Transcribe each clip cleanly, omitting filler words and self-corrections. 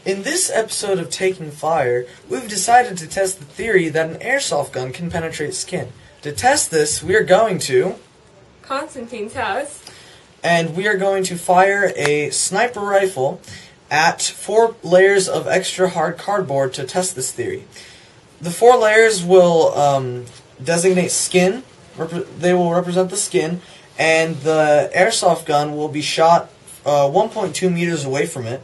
In this episode of Taking Fire, we've decided to test the theory that an airsoft gun can penetrate skin. To test this, we are going to Constantine's house, and we are going to fire a sniper rifle at 4 layers of extra hard cardboard to test this theory. The 4 layers will designate skin, they will represent the skin, and the airsoft gun will be shot 1.2 meters away from it.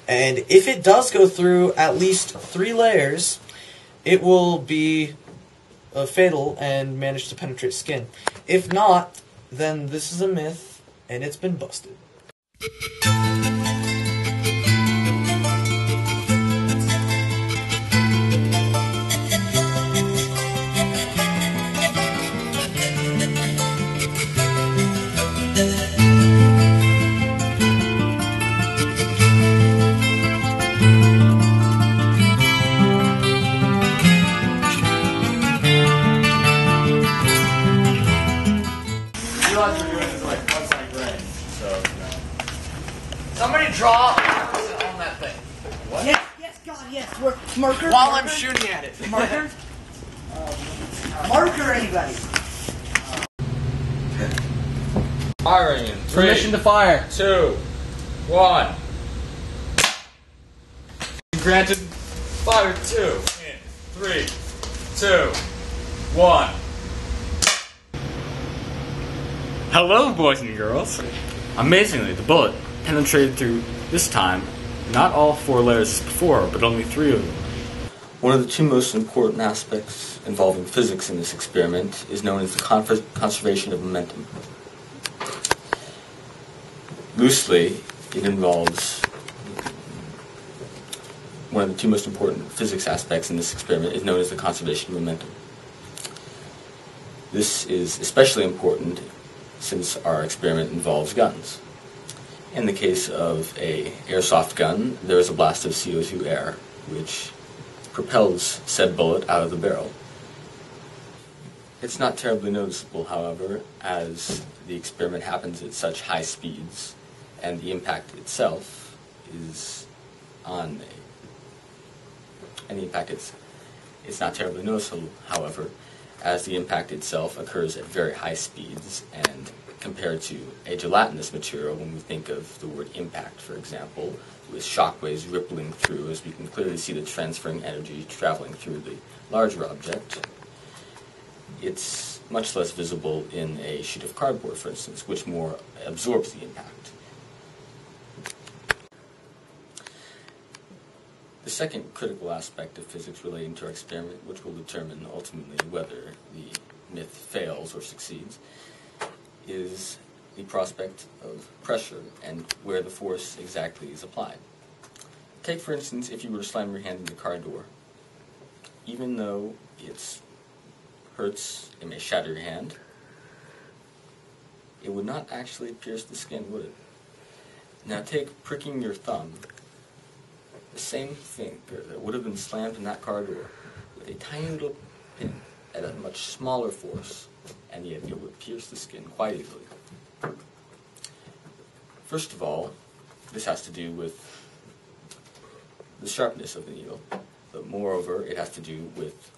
And if it does go through at least 3 layers, it will be fatal and manage to penetrate skin. If not, then this is a myth, and it's been busted. Somebody draw on that thing. What? Yes, God, yes. Marker? While marker? I'm shooting at it. Marker? Marker, anybody? Firing in 3, Permission to fire. 2, 1. Granted. Fire 2 in 3, 2, 1. Hello, boys and girls. Amazingly, the bullet penetrated through, this time, not all 4 layers as before, but only 3 of them. One of the 2 most important aspects involving physics in this experiment is known as the conservation of momentum. Loosely, it involves one of the 2 most important physics aspects in this experiment is known as the conservation of momentum. This is especially important since our experiment involves guns. In the case of an airsoft gun, there is a blast of CO2 air, which propels said bullet out of the barrel. It's not terribly noticeable, however, as the experiment happens at such high speeds, and the impact itself is it's not terribly noticeable, however, as the impact itself occurs at very high speeds, and compared to a gelatinous material, when we think of the word impact, for example, with shock waves rippling through, as we can clearly see the transferring energy traveling through the larger object, it's much less visible in a sheet of cardboard, for instance, which more absorbs the impact. The second critical aspect of physics relating to our experiment, which will determine ultimately whether the myth fails or succeeds, is the prospect of pressure and where the force exactly is applied. Take, for instance, if you were to slam your hand in the car door. Even though it hurts, it may shatter your hand, it would not actually pierce the skin, would it? Now take pricking your thumb. The same thing that would have been slammed in that car door with a tiny little pin at a much smaller force, and yet it would pierce the skin quite easily. First of all, this has to do with the sharpness of the needle, but moreover, it has to do with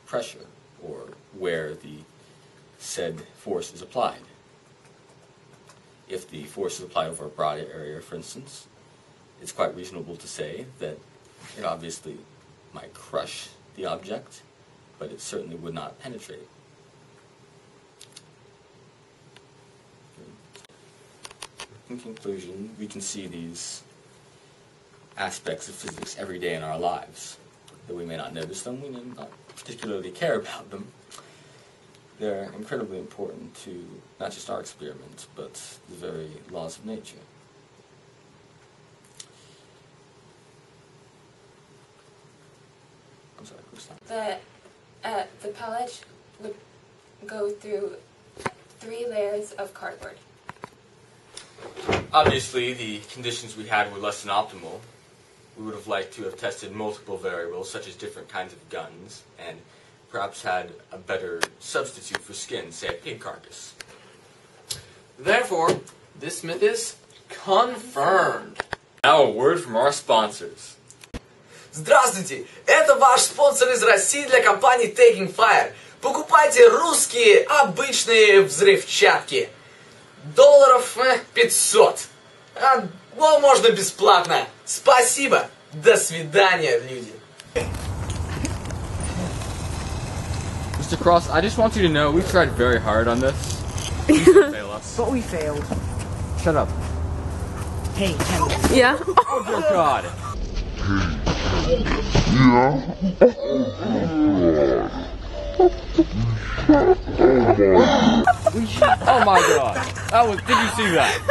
pressure, or where the said force is applied. If the force is applied over a broad area, for instance, it's quite reasonable to say that it obviously might crush the object, but it certainly would not penetrate. In conclusion, we can see these aspects of physics every day in our lives. Though we may not notice them, we may not particularly care about them. They're incredibly important to not just our experiments, but the very laws of nature. I'm sorry, who's that? the pellet would go through 3 layers of cardboard. Obviously, the conditions we had were less than optimal. We would have liked to have tested multiple variables, such as different kinds of guns, and perhaps had a better substitute for skin, say a pig carcass. Therefore, this myth is confirmed. Now a word from our sponsors. Здравствуйте! Это ваш спонсор из России для компании Taking Fire. Покупайте русские обычные взрывчатки. Долларов 500. Ну, можно бесплатно. Спасибо. До свидания, люди. Mr. Cross, I just want you to know we tried very hard on this. Please don't fail us. But we failed. Shut up. Hey, Kendall. Yeah. Oh dear God. Oh my God. Did you see that?